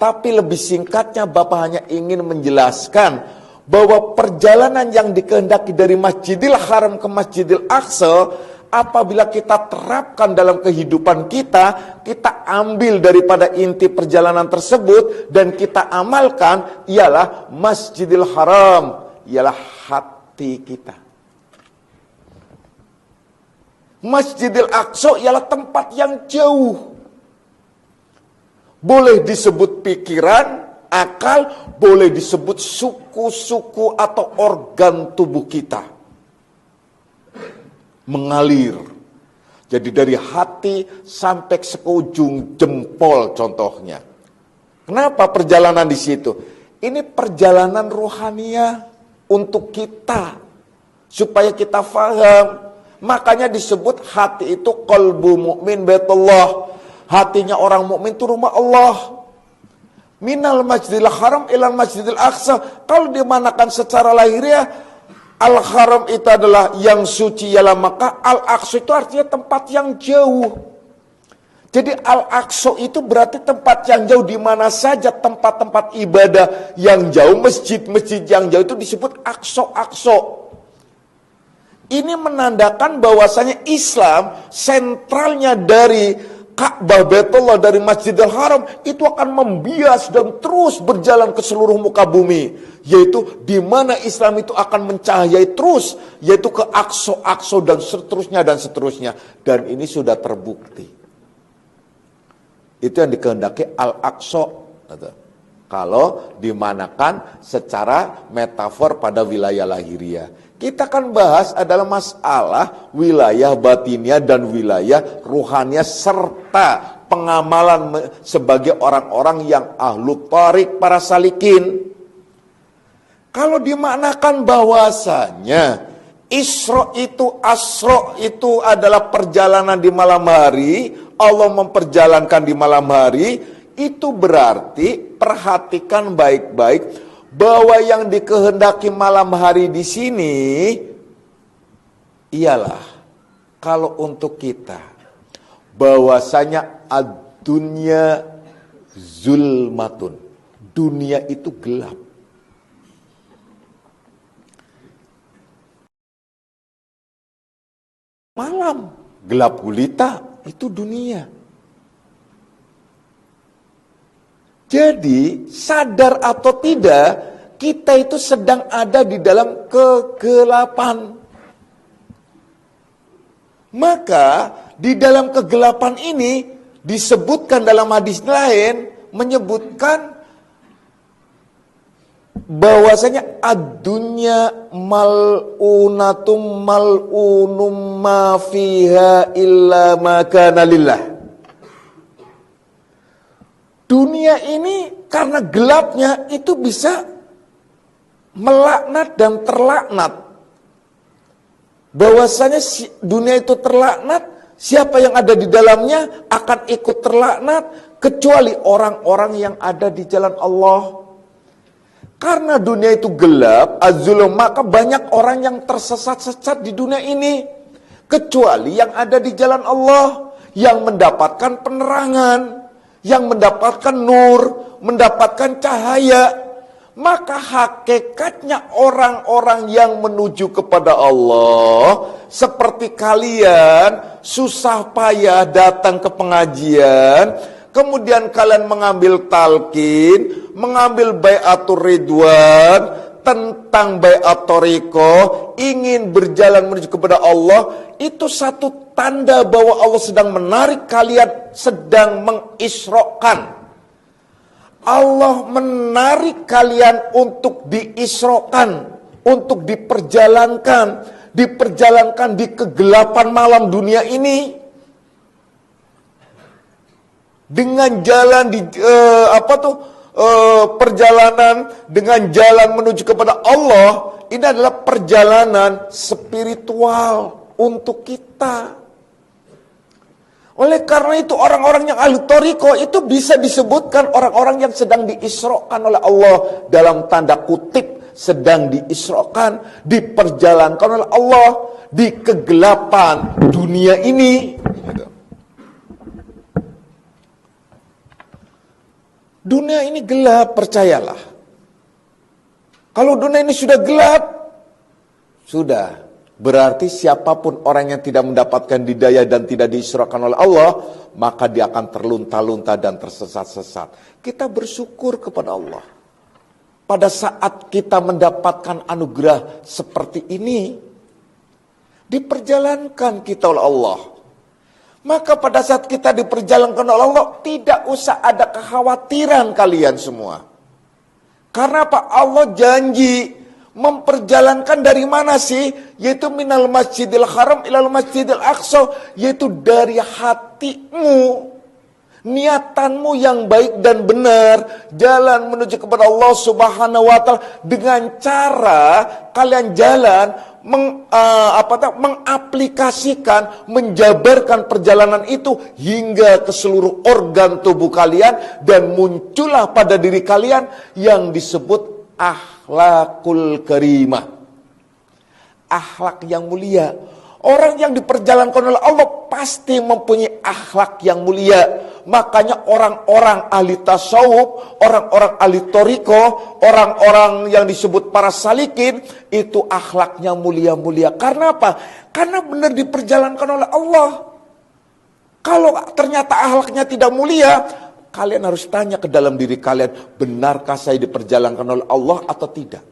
Tapi lebih singkatnya Bapak hanya ingin menjelaskan bahwa perjalanan yang dikehendaki dari Masjidil Haram ke Masjidil Aqsa, apabila kita terapkan dalam kehidupan kita, kita ambil daripada inti perjalanan tersebut dan kita amalkan, ialah Masjidil Haram, ialah hati kita. Masjidil Aqsa ialah tempat yang jauh. Boleh disebut pikiran, akal, boleh disebut suku-suku atau organ tubuh kita. Mengalir. Jadi dari hati sampai ke ujung jempol contohnya. Kenapa perjalanan di situ? Ini perjalanan rohania untuk kita. Supaya kita faham. Makanya disebut hati itu qalbu mu'min baitullah. Hatinya orang mukmin itu rumah Allah. Minal Masjidil Haram ilal Masjidil Aqsa. Kalau dimanakan secara lahiriah, Al-Haram itu adalah yang suci ialah Makkah, Al-Aqsa itu artinya tempat yang jauh. Jadi Al-Aqsa itu berarti tempat yang jauh, di mana saja tempat-tempat ibadah yang jauh, masjid-masjid yang jauh itu disebut Aqsa-Aqsa. Ini menandakan bahwasanya Islam sentralnya dari Ka'bah Baitullah, dari Masjidil Haram itu akan membias dan terus berjalan ke seluruh muka bumi, yaitu di mana Islam itu akan mencahayai terus, yaitu ke Aqsa-Aqsa dan seterusnya dan seterusnya. Dan ini sudah terbukti. Itu yang dikehendaki Al-Aqsa. Kalau dimanakan secara metafor pada wilayah lahiriah. Kita akan bahas adalah masalah wilayah batinia dan wilayah ruhania serta pengamalan sebagai orang-orang yang ahlu thariq, para salikin. Kalau dimaknakan bahwasanya Asra itu adalah perjalanan di malam hari, Allah memperjalankan di malam hari, itu berarti perhatikan baik-baik bahwa yang dikehendaki malam hari di sini ialah kalau untuk kita bahwasanya ad-dunya zulmatun, dunia itu gelap. Malam gelap gulita itu dunia. Jadi sadar atau tidak, kita itu sedang ada di dalam kegelapan. Maka di dalam kegelapan ini disebutkan dalam hadis lain, menyebutkan bahwasanya ad-dunya mal'unatum mal'unum ma fiha illa ma kana lillah. Dunia ini karena gelapnya itu bisa melaknat dan terlaknat. Bahwasanya dunia itu terlaknat, siapa yang ada di dalamnya akan ikut terlaknat, kecuali orang-orang yang ada di jalan Allah. Karena dunia itu gelap, az-zulum, maka banyak orang yang tersesat-sesat di dunia ini. Kecuali yang ada di jalan Allah, yang mendapatkan penerangan, yang mendapatkan nur, mendapatkan cahaya. Maka hakikatnya orang-orang yang menuju kepada Allah, seperti kalian susah payah datang ke pengajian, kemudian kalian mengambil talqin, mengambil bai'atur ridwan, tentang bai'at thariqah, ingin berjalan menuju kepada Allah, itu satu tanda bahwa Allah sedang menarik kalian, sedang mengisrokan. Allah menarik kalian untuk diisrokan, untuk diperjalankan di kegelapan malam dunia ini. Dengan jalan perjalanan dengan jalan menuju kepada Allah, ini adalah perjalanan spiritual untuk kita. Oleh karena itu orang-orang yang ahli thariqah itu bisa disebutkan orang-orang yang sedang diisrokan oleh Allah, dalam tanda kutip sedang diisrokan, diperjalankan oleh Allah di kegelapan dunia ini. Dunia ini gelap, percayalah. Kalau dunia ini sudah gelap, sudah. Berarti siapapun orang yang tidak mendapatkan hidayah dan tidak diisrakan oleh Allah, maka dia akan terlunta-lunta dan tersesat-sesat. Kita bersyukur kepada Allah. Pada saat kita mendapatkan anugerah seperti ini, diperjalankan kita oleh Allah. Maka pada saat kita diperjalankan oleh Allah, tidak usah ada kekhawatiran kalian semua. Karena apa? Allah janji memperjalankan dari mana sih? Yaitu minal masjidil haram ilal masjidil aqsa. Yaitu dari hatimu. Niatanmu yang baik dan benar. Jalan menuju kepada Allah subhanahu wa ta'ala. Dengan cara kalian jalan mengaplikasikan, menjabarkan perjalanan itu hingga ke seluruh organ tubuh kalian. Dan muncullah pada diri kalian yang disebut akhlakul karimah, akhlak yang mulia. Orang yang diperjalankan oleh Allah pasti mempunyai akhlak yang mulia. Makanya orang-orang ahli tasawuf, orang-orang ahli toriko, orang-orang yang disebut para salikin, itu akhlaknya mulia-mulia. Karena apa? Karena benar diperjalankan oleh Allah. Kalau ternyata akhlaknya tidak mulia, kalian harus tanya ke dalam diri kalian, benarkah saya diperjalankan oleh Allah atau tidak?